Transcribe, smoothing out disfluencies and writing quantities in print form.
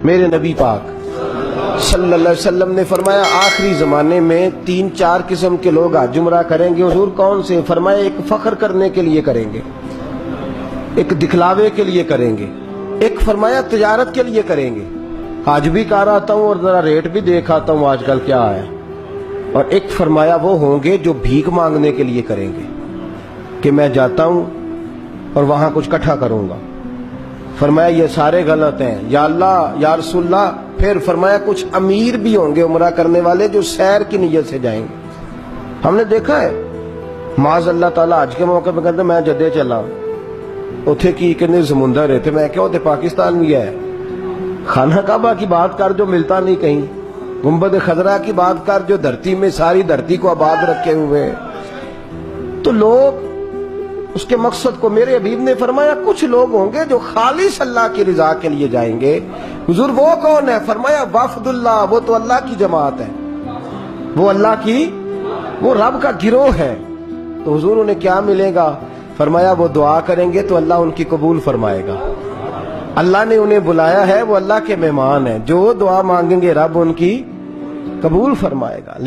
میرے نبی پاک صلی اللہ علیہ وسلم نے فرمایا آخری زمانے میں 3-4 قسم کے لوگ حج عمرہ کریں گے۔ حضور کون سے؟ فرمایا ایک فخر کرنے کے لیے کریں گے، ایک دکھلاوے کے لیے کریں گے، ایک فرمایا تجارت کے لیے کریں گے، آج بھی کار آتا ہوں اور ذرا ریٹ بھی دیکھ آتا ہوں آج کل کیا ہے، اور ایک فرمایا وہ ہوں گے جو بھیک مانگنے کے لیے کریں گے کہ میں جاتا ہوں اور وہاں کچھ اکٹھا کروں گا۔ فرمایا یہ سارے غلط ہیں یا اللہ یا رسول اللہ۔ پھر فرمایا کچھ امیر بھی ہوں گے عمرہ کرنے والے جو سیر کی نیت سے جائیں گے۔ ہم نے دیکھا ہے معاذ اللہ تعالیٰ آج کے موقع پہ کہتے میں جدے چلا اتھے کی کتنے سمندر رہتے، میں کیا ہوتے پاکستان بھی ہے، خانہ کعبہ کی بات کر جو ملتا نہیں کہیں، گنبد خضرا کی بات کر جو دھرتی میں ساری دھرتی کو آباد رکھے ہوئے۔ تو لوگ اس کے مقصد کو میرے حبیب نے فرمایا کچھ لوگ ہوں گے جو خالص اللہ کی رضا کے لیے جائیں گے۔ حضور وہ کون ہے؟ فرمایا وفد اللہ، وہ تو اللہ کی جماعت ہے، وہ اللہ کی، وہ رب کا گروہ ہے۔ تو حضور انہیں کیا ملے گا؟ فرمایا وہ دعا کریں گے تو اللہ ان کی قبول فرمائے گا۔ اللہ نے انہیں بلایا ہے، وہ اللہ کے مہمان ہیں، جو دعا مانگیں گے رب ان کی قبول فرمائے گا۔